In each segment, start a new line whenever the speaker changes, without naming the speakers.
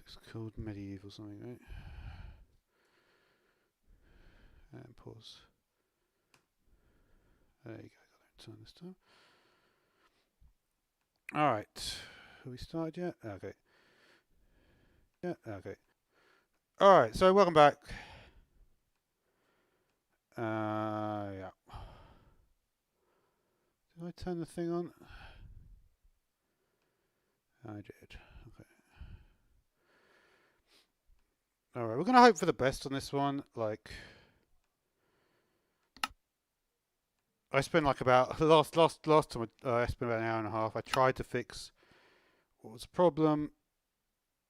It's called medieval something, right? And pause. There you go. Got to turn this time. All right. Have we started yet? Okay. Yeah. Okay. All right. So welcome back. Yeah. Did I turn the thing on? I did. Okay. All right. We're gonna hope for the best on this one. Like, I spent like about last time I spent about an hour and a half. I tried to fix what was the problem,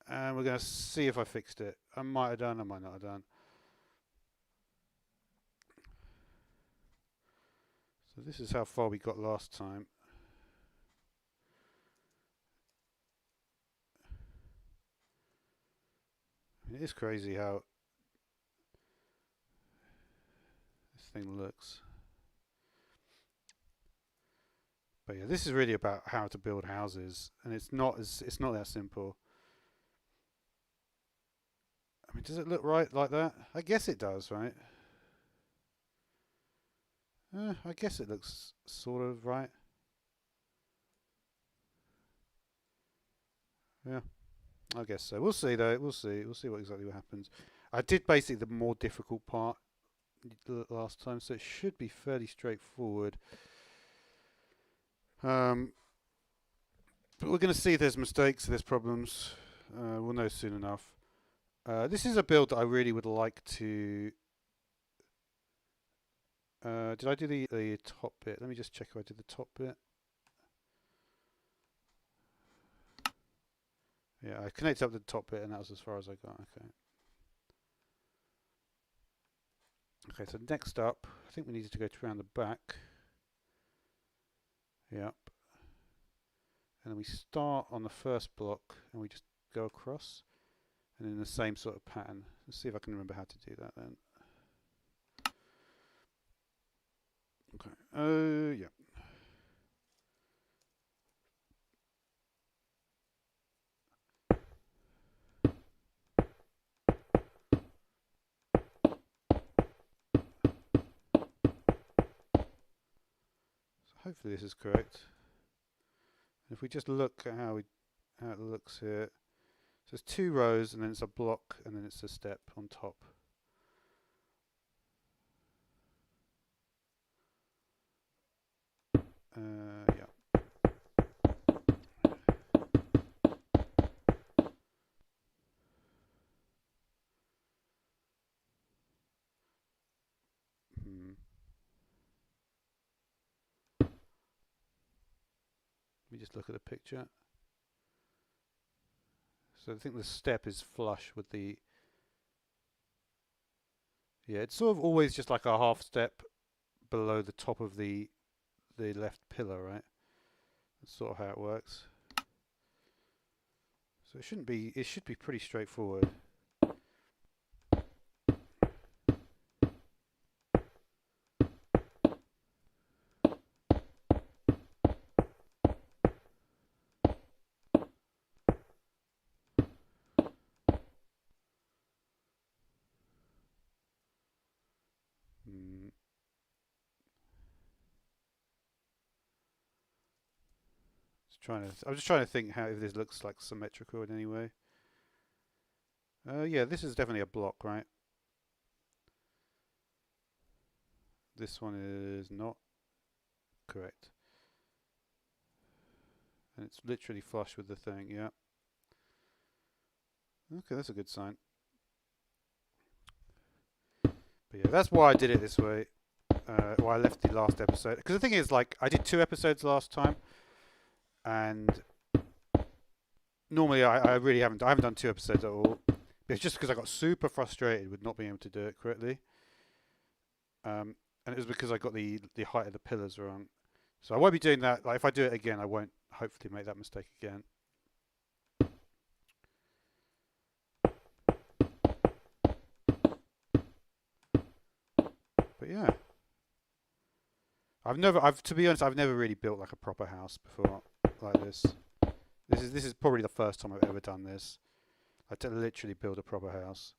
and we're gonna see if I fixed it. I might have done. I might not have done. So this is how far we got last time. It is crazy how this thing looks. But yeah, this is really about how to build houses, and it's not that simple. I mean, does it look right like that? I guess it does, right? I guess it looks sort of right. Yeah, I guess so. We'll see though. We'll see. We'll see what happens. I did basically the more difficult part last time, so it should be fairly straightforward. But we're going to see if there's mistakes, if there's problems. We'll know soon enough. This is a build that I really would like to... did I do the top bit? Let me just check if I did the top bit. Yeah, I connected up to the top bit and that was as far as I got. Okay. Okay, so next up, I think we needed to go around the back. Yep. And then we start on the first block and we just go across. And in the same sort of pattern. Let's see if I can remember how to do that then. Okay. Yeah. So hopefully this is correct. And if we just look at how it looks here. So it's 2 rows and then it's a block and then it's a step on top. Yeah. Let me just look at the picture. So I think the step is flush with the... Yeah, it's sort of always just like a half step below the top of the left pillar, right? That's sort of how it works. So it should be pretty straightforward. I'm just trying to think how if this looks like symmetrical in any way. Yeah, this is definitely a block, right? This one is not correct. And it's literally flush with the thing, yeah. Okay, that's a good sign. But yeah, that's why I did it this way. Why I left the last episode. Because the thing is, like, I did 2 episodes last time. And normally I really haven't done 2 episodes at all. But it's just because I got super frustrated with not being able to do it correctly. And it was because I got the height of the pillars wrong. So I won't be doing that. Like, if I do it again, I won't hopefully make that mistake again. But yeah. To be honest, I've never really built like a proper house before like this. This is probably the first time I've ever done this. Like to literally build a proper house.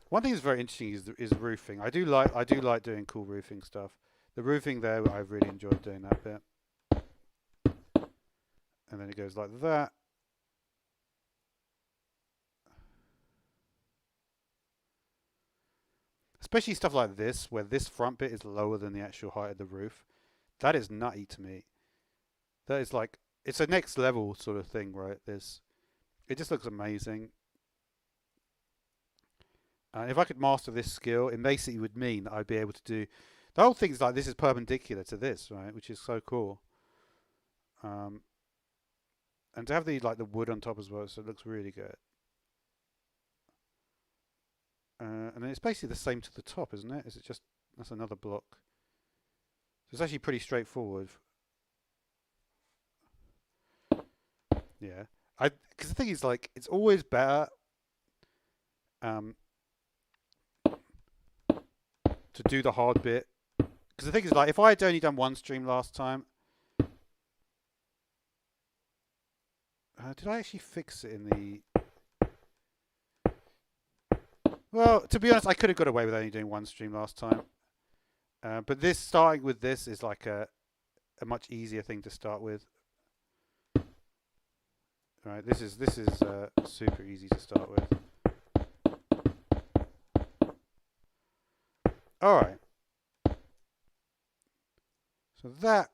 One thing that's very interesting is roofing. I do like doing cool roofing stuff. The roofing there, I've really enjoyed doing that bit. And then it goes like that. Especially stuff like this, where this front bit is lower than the actual height of the roof. That is nutty to me. That is like, it's a next level sort of thing, right? It just looks amazing. And if I could master this skill, it basically would mean that I'd be able to do... The whole thing is like, this is perpendicular to this, right? Which is so cool. And to have the wood on top as well, so it looks really good. And then it's basically the same to the top, isn't it? Is it just... That's another block. So it's actually pretty straightforward. Yeah. Because the thing is, like, it's always better... to do the hard bit, because the thing is, like, if I had only done one stream last time, did I actually fix it in the... Well, to be honest, I could have got away with only doing one stream last time, but this, starting with this, is like a much easier thing to start with. Right, this is super easy to start with. All right. So that,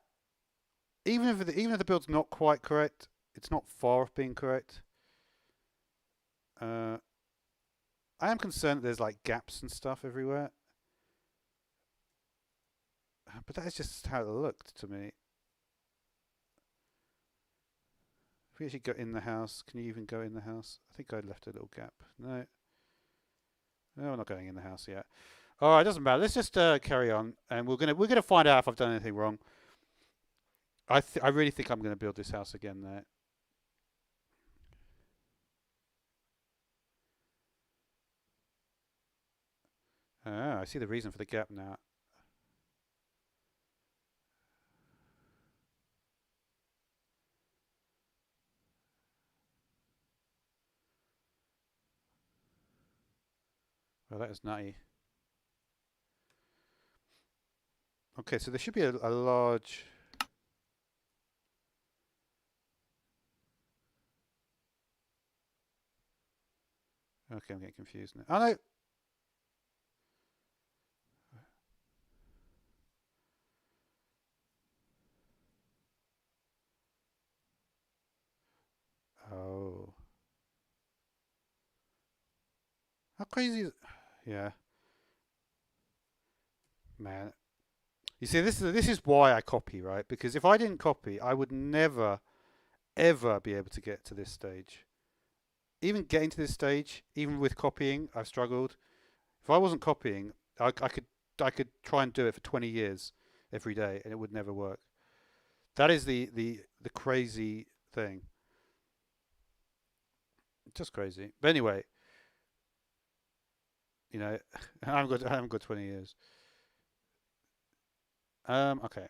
even if the build's not quite correct, it's not far off being correct. I am concerned that there's like gaps and stuff everywhere, but that is just how it looked to me. If we actually go in the house, can you even go in the house? I think I left a little gap. No, we're not going in the house yet. All right, doesn't matter. Let's just carry on, and we're gonna find out if I've done anything wrong. I really think I'm gonna build this house again there. Ah, I see the reason for the gap now. Well, that is nutty. Okay, so there should be a large... Okay, I'm getting confused now. Oh, no! Oh. How crazy is... Yeah. Man. You see, this is why I copy, right? Because if I didn't copy, I would never, ever be able to get to this stage. Even getting to this stage, even with copying, I've struggled. If I wasn't copying, I could try and do it for 20 years every day, and it would never work. That is the crazy thing. Just crazy. But anyway, you know, I haven't got 20 years. Okay.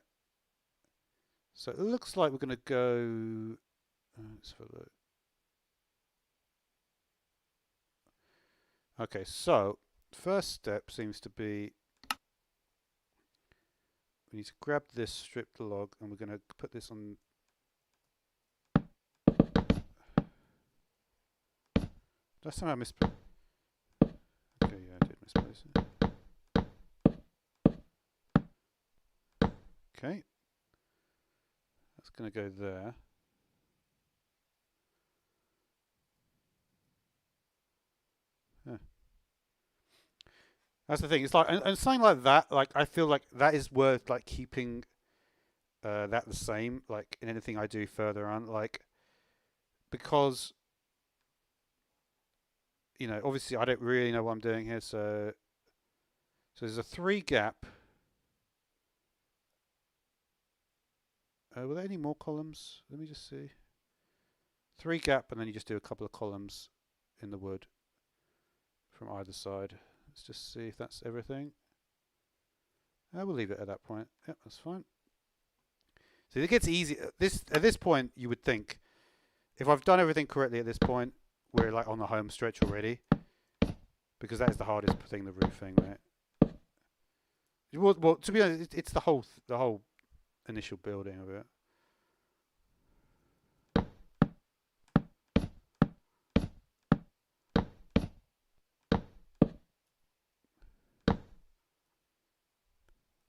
So it looks like we're going to go... let's have a look. Okay, so first step seems to be we need to grab this stripped log and we're going to put this on... Did I somehow misplace? Okay, yeah, I did misplace it. Okay. That's going to go there. Yeah. That's the thing. It's like, and something like that, like I feel like that is worth like keeping that the same, like in anything I do further on, like because you know, obviously I don't really know what I'm doing here, so there's a 3 gap. Were there any more columns? Let me just see. 3 gap, and then you just do a couple of columns in the wood from either side. Let's just see if that's everything. We'll leave it at that point. Yep, that's fine. So it gets easy. At this point, you would think, if I've done everything correctly at this point, we're like on the home stretch already, because that is the hardest thing, the roof thing, right? Well, to be honest, it's the whole initial building of it.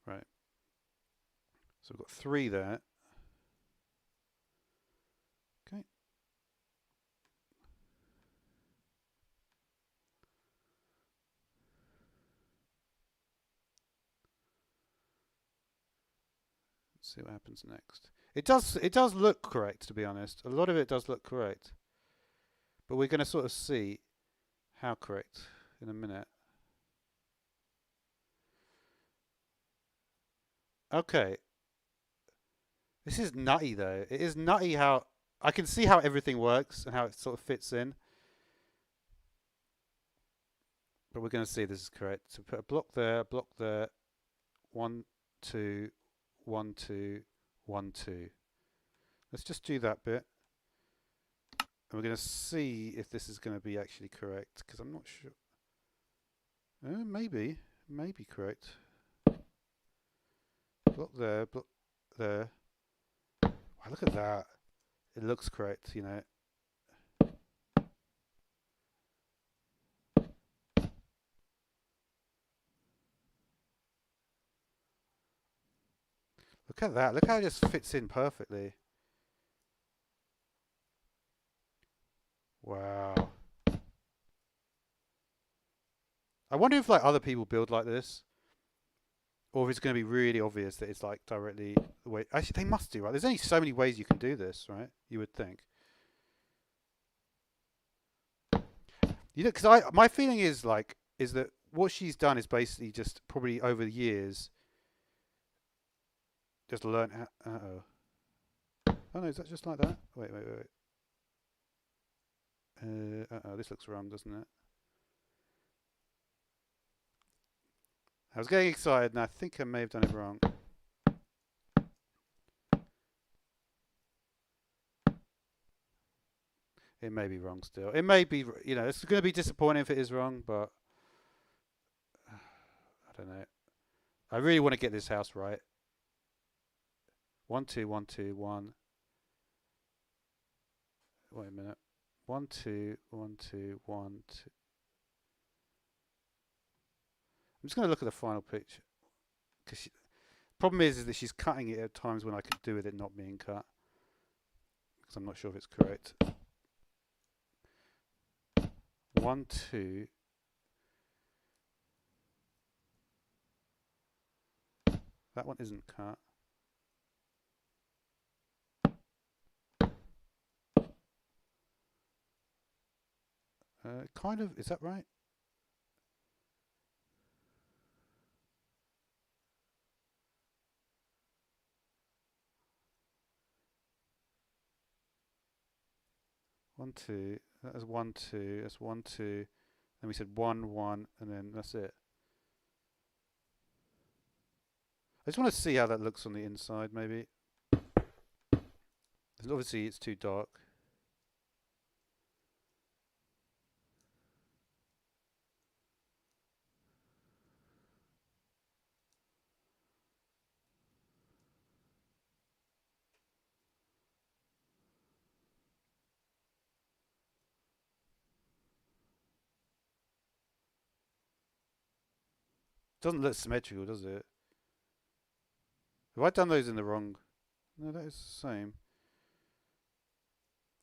Right. So we've got 3 there. Okay. Let's see what happens next. It does look correct, to be honest. A lot of it does look correct. But we're going to sort of see how correct in a minute. Okay. This is nutty though. It is nutty how I can see how everything works and how it sort of fits in. But we're going to see this is correct. So put a block there, 1, 2, 1, 2, 1, 2. Let's just do that bit. And we're going to see if this is going to be actually correct, because I'm not sure. Maybe correct. Block there, block there. Wow, look at that. It looks correct, you know. Look at that. Look how it just fits in perfectly. Wow. I wonder if like other people build like this, or if it's going to be really obvious that it's like directly the way. Actually, they must do, right? There's only so many ways you can do this, right? You would think. You know, because my feeling is that what she's done is basically just probably over the years just learned how. Oh no, is that just like that? Wait. This looks wrong, doesn't it? I was getting excited, and I think I may have done it wrong. It may be wrong still. It may be, you know, it's going to be disappointing if it is wrong, but I don't know. I really want to get this house right. 1, 2, 1, 2, 1. Wait a minute. 1, 2, 1, 2, 1, 2. I'm just going to look at the final picture. Because problem is that she's cutting it at times when I could do with it not being cut. Because I'm not sure if it's correct. 1, 2. That one isn't cut. Kind of, is that right? One, 2. That was 1, 2. That's 1, 2. Then we said 1, 1, and then that's it. I just want to see how that looks on the inside, maybe. Obviously, it's too dark. Doesn't look symmetrical, does it? Have I done those in the wrong? No, that is the same.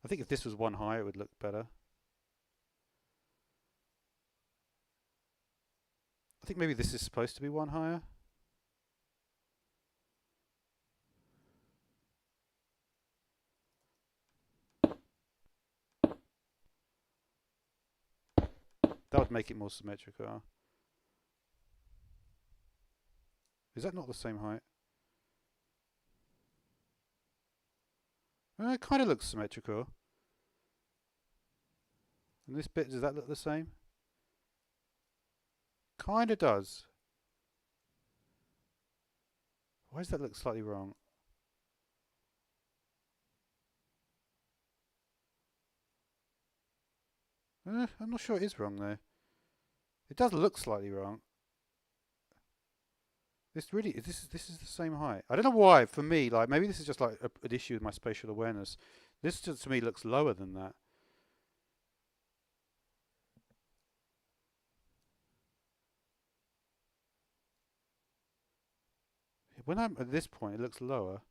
I think if this was one higher, it would look better. I think maybe this is supposed to be one higher. That would make it more symmetrical. Is that not the same height? It kind of looks symmetrical. And this bit, does that look the same? Kind of does. Why does that look slightly wrong? I'm not sure it is wrong though. It does look slightly wrong. This is the same height. I don't know why. For me, like maybe this is just like an issue with my spatial awareness. This just to me looks lower than that. When I'm at this point, it looks lower.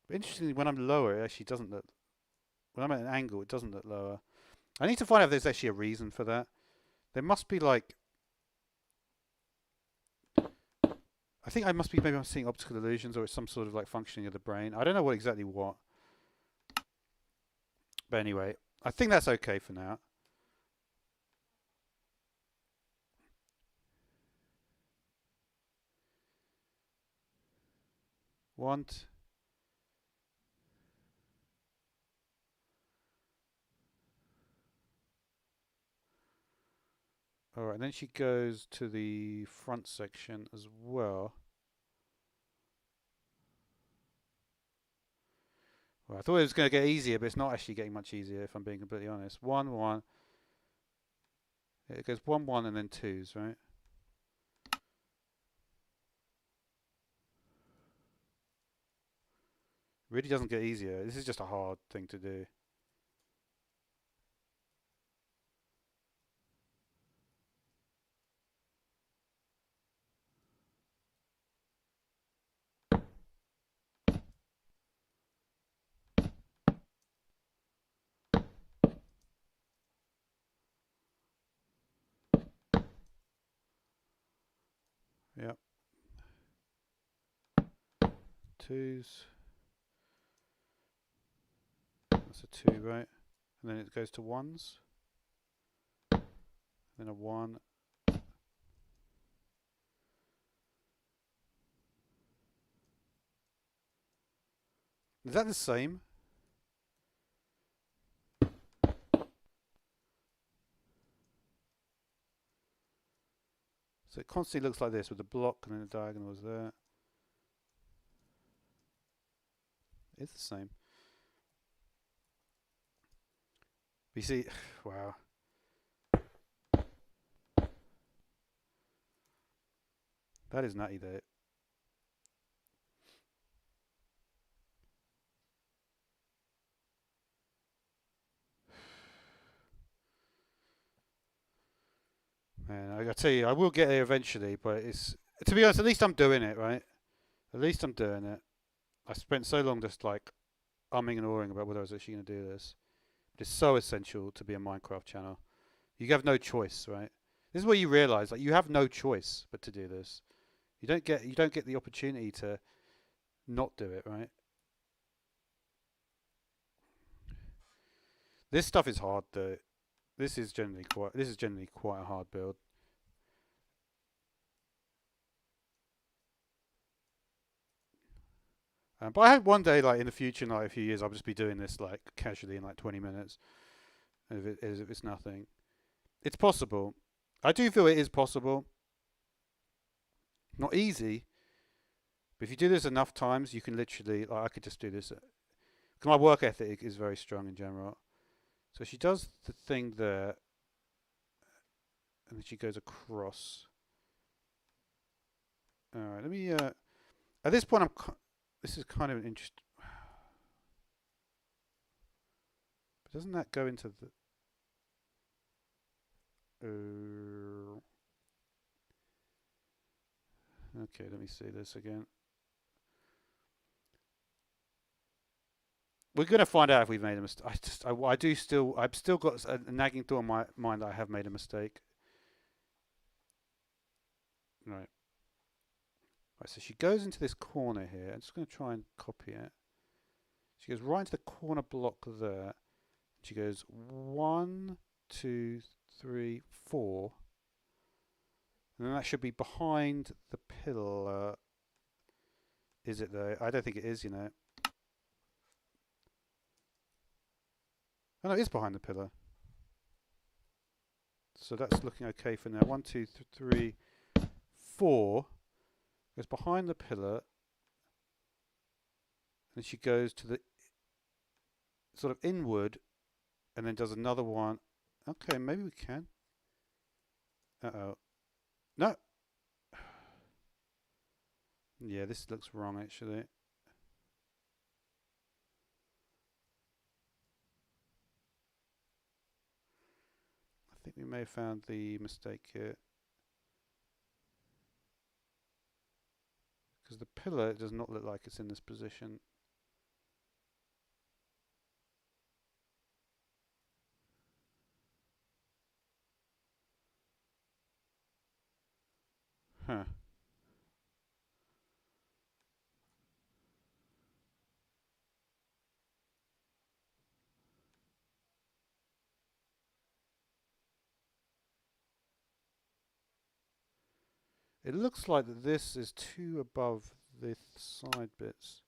But interestingly, when I'm lower, it actually doesn't look. When I'm at an angle, it doesn't look lower. I need to find out if there's actually a reason for that. There must be like. I think I must be maybe I'm seeing optical illusions or it's some sort of like functioning of the brain. I don't know exactly what. But anyway, I think that's okay for now. Want. Alright, and then she goes to the front section as well. Well, I thought it was going to get easier, but it's not actually getting much easier if I'm being completely honest. 1, 1. It goes 1, 1 and then 2s, right? Really doesn't get easier. This is just a hard thing to do. Yep. 2s. That's a 2, right? And then it goes to 1s. Then a 1. Is that the same? So it constantly looks like this with the block and then the diagonal is there. It's the same. But you see, wow. That is nutty though. Man, I tell you, I will get there eventually, but it's, to be honest, at least I'm doing it, right? At least I'm doing it. I spent so long just like umming and ahhing about whether I was actually going to do this. But it's so essential to be a Minecraft channel. You have no choice, right? This is where you realise, like, you have no choice but to do this. You don't get the opportunity to not do it, right? This stuff is hard though. This is generally quite a hard build. But I hope one day, like in the future, in like a few years, I'll just be doing this like casually in like 20 minutes, as if it's nothing. It's possible. I do feel it is possible. Not easy, but if you do this enough times, you can literally. Like, I could just do this. Because my work ethic is very strong in general. So she does the thing there, and then she goes across. All right, let me. At this point, this is kind of an interesting. But doesn't that go into the? Okay, let me see this again. We're gonna find out if we've made a mistake. I've still got a nagging thought in my mind that I have made a mistake. Right. Right, so she goes into this corner here. I'm just going to try and copy it. She goes right into the corner block there. She goes 1, 2, 3, 4. And then that should be behind the pillar. Is it though? I don't think it is, you know. Oh no, it is behind the pillar. So that's looking okay for now. 1, 2, 3, 4. Goes behind the pillar. And she goes to the sort of inward and then does another one Okay, maybe we can. Uh-oh. No. Yeah, this looks wrong actually. I think we may have found the mistake here. Because the pillar does not look like it's in this position. Huh. It looks like that this is too above the side bits.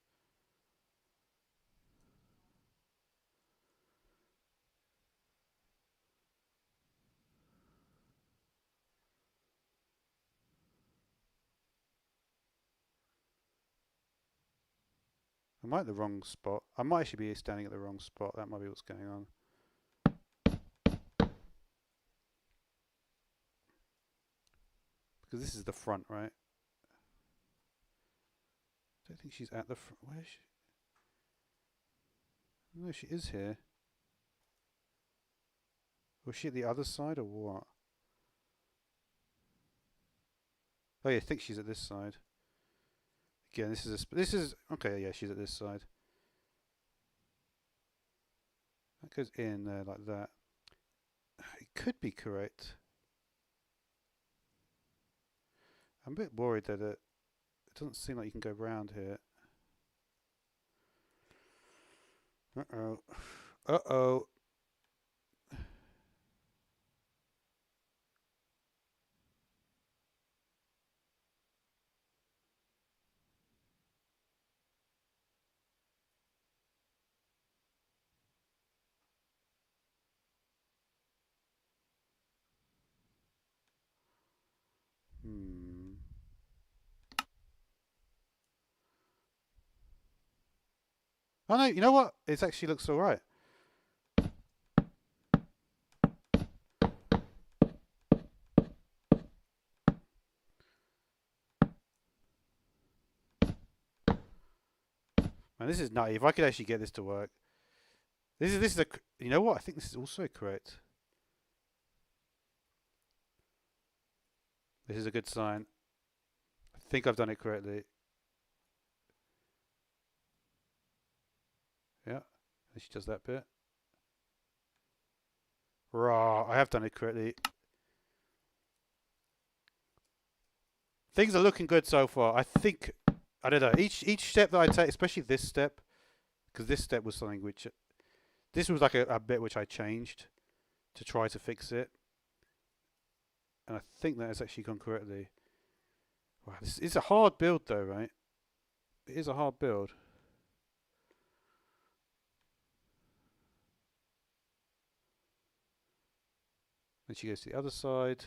I might at the wrong spot. I might actually be standing at the wrong spot. That might be what's going on. Because this is the front, right? I don't think she's at the front. Where is she? No, she is here. Was she at the other side or what? Oh yeah, I think she's at this side. Again, this is okay. Yeah, she's at this side. That goes in there like that. It could be correct. I'm a bit worried that it doesn't seem like you can go round here. Uh-oh. Uh-oh. Hmm. Oh no, you know what? It actually looks alright. Man, this is nutty. If I could actually get this to work. This is a, you know what? I think this is also correct. This is a good sign. I think I've done it correctly. Yeah. And she does that bit. Rah, I have done it correctly. Things are looking good so far. I think, I don't know, each step that I take, especially this step, because this step was something which, this was like a bit which I changed to try to fix it. And I think that has actually gone correctly. Wow, this is a hard build though, right? It is a hard build. Then she goes to the other side.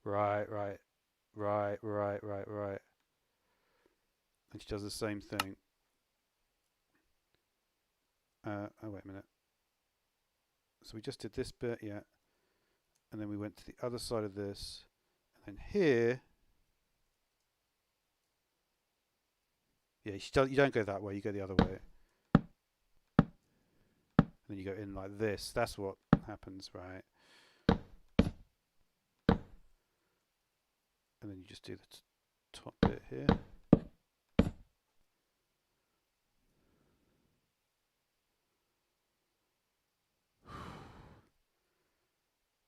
Right. And she does the same thing. Oh, wait a minute. So we just did this bit, yeah. And then we went to the other side of this. And then here. Yeah, you don't go that way, you go the other way. And then you go in like this. That's what happens, right? And then you just do the top bit here.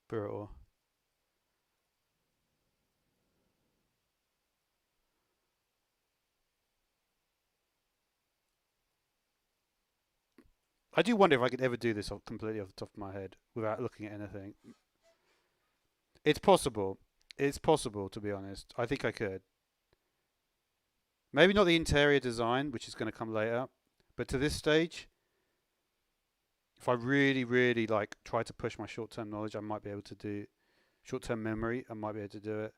Brutal. I do wonder if I could ever do this completely off the top of my head without looking at anything. It's possible. It's possible, to be honest. I think I could. Maybe not the interior design, which is going to come later, but to this stage, if I really like try to push my short-term knowledge, I might be able to do short-term memory. I might be able to do it.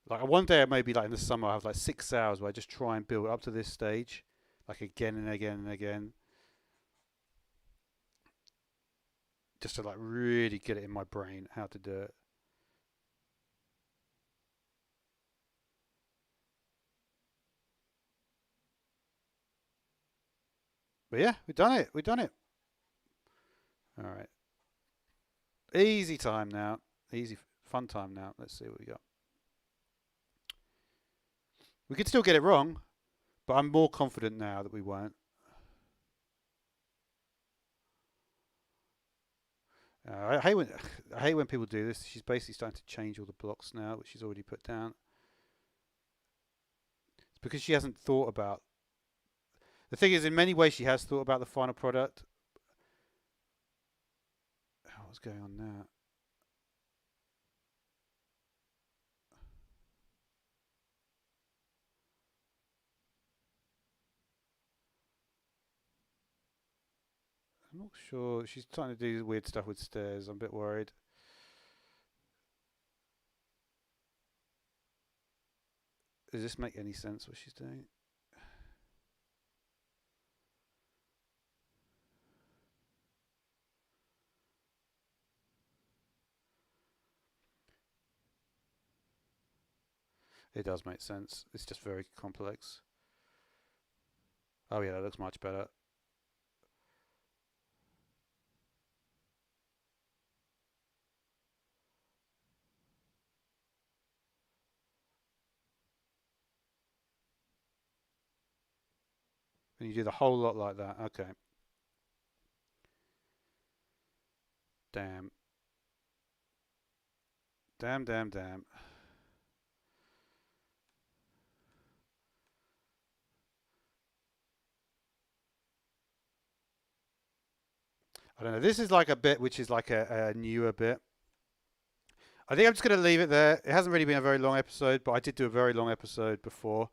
Like one day, maybe like in the summer, I have like 6 hours where I just try and build up to this stage, like again and again and again. just to like really get it in my brain how to do it. But yeah, we've done it. We've done it. All right. Easy time now. Easy fun time now. Let's see what we got. We could still get it wrong, but I'm more confident now that we won't. I hate when I hate when people do this. She's basically starting to change all the blocks now, which she's already put down. It's because she hasn't thought about. The thing is, in many ways, she has thought about the final product. Oh, what's going on now? I'm not sure. She's trying to do weird stuff with stairs. I'm a bit worried. Does this make any sense, what she's doing? It does make sense. It's just very complex. Oh yeah, that looks much better. And you do the whole lot like that. Okay. Damn. Damn, damn, damn. I don't know. This is like a bit which is like a newer bit. I think I'm just going to leave it there. It hasn't really been a very long episode, but I did do a very long episode before.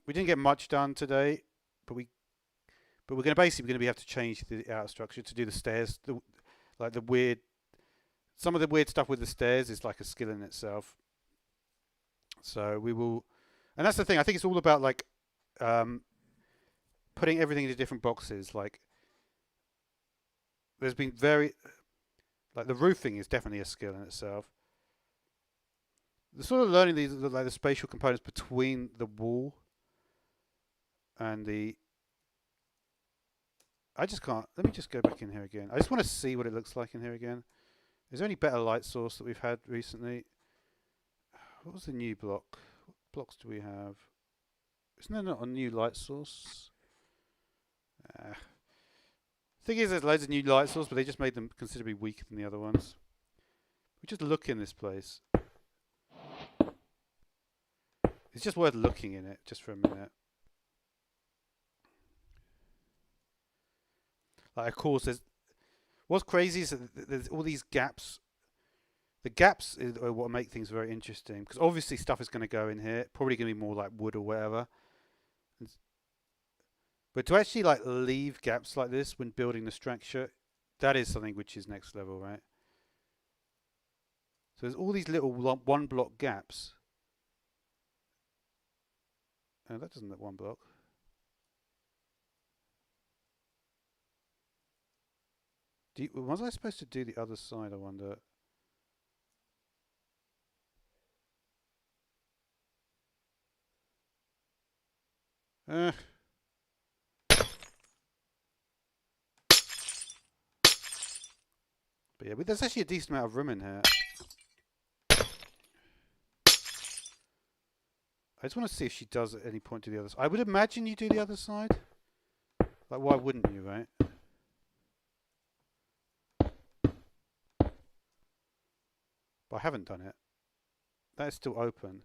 We didn't get much done today, but we're going to basically have to change the outer structure to do the stairs. Like the weird, some of the weird stuff with the stairs is like a skill in itself. So we will, and that's the thing. I think it's all about like putting everything into different boxes. Like there's been like the roofing is definitely a skill in itself. The sort of learning these like the spatial components between the wall and the. I just can't. Let me just go back in here again. I just want to see what it looks like in here again. Is there any better light source that we've had recently? What was the new block? What blocks do we have? Isn't there not a new light source? Thing is, there's loads of new light sources, but they just made them considerably weaker than the other ones. We just look in this place. It's just worth looking in it, just for a minute. Like, of course, what's crazy is that there's all these gaps. The gaps are what make things very interesting, because obviously stuff is going to go in here. Probably going to be more like wood or whatever. But to actually like leave gaps like this when building the structure, that is something which is next level, right? So there's all these little one block gaps. Oh, that doesn't look one block. Was I supposed to do the other side, I wonder? But yeah, but there's actually a decent amount of room in here. I just want to see if she does at any point to the other side. I would imagine you do the other side. Like, why wouldn't you, right? But I haven't done it. That is still open.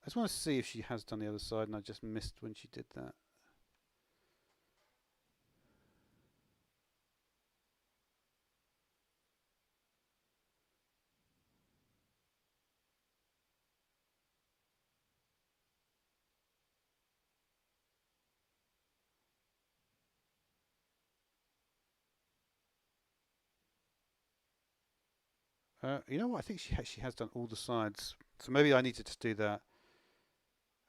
I just want to see if she has done the other side and I just missed when she did that. You know what? I think she has done all the sides. So maybe I need to just do that.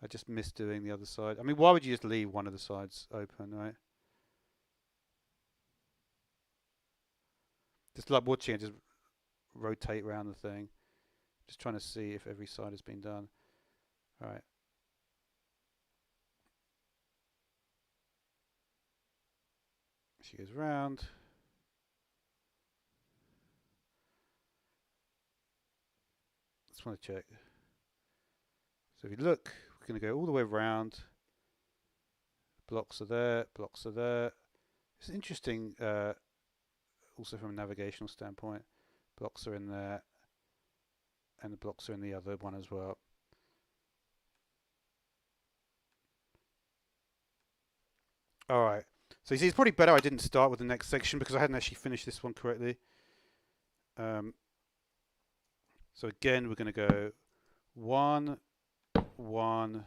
I just missed doing the other side. I mean, why would you just leave one of the sides open, right? Just like watching it just rotate around the thing. Just trying to see if every side has been done. All right. She goes round. Just want to check. So if you look, we're going to go all the way around. Blocks are there. Blocks are there. It's interesting, also from a navigational standpoint. Blocks are in there, and the blocks are in the other one as well. All right. So you see, it's probably better I didn't start with the next section because I hadn't actually finished this one correctly. So again, we're going to go 1, 1,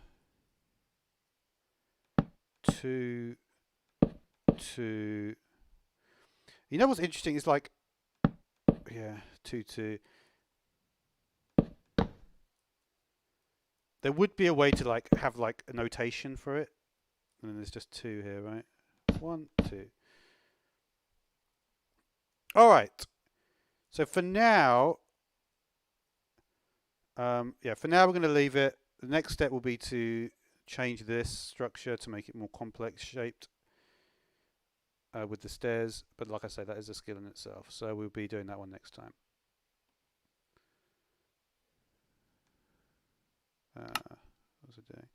2, 2. You know what's interesting? It's like, yeah, 2, 2. There would be a way to like have like a notation for it, and then there's just 2 here, right? 1, 2. All right. So for now, for now we're going to leave it. The next step will be to change this structure to make it more complex shaped with the stairs. But like I say, that is a skill in itself. So we'll be doing that one next time. What was I doing?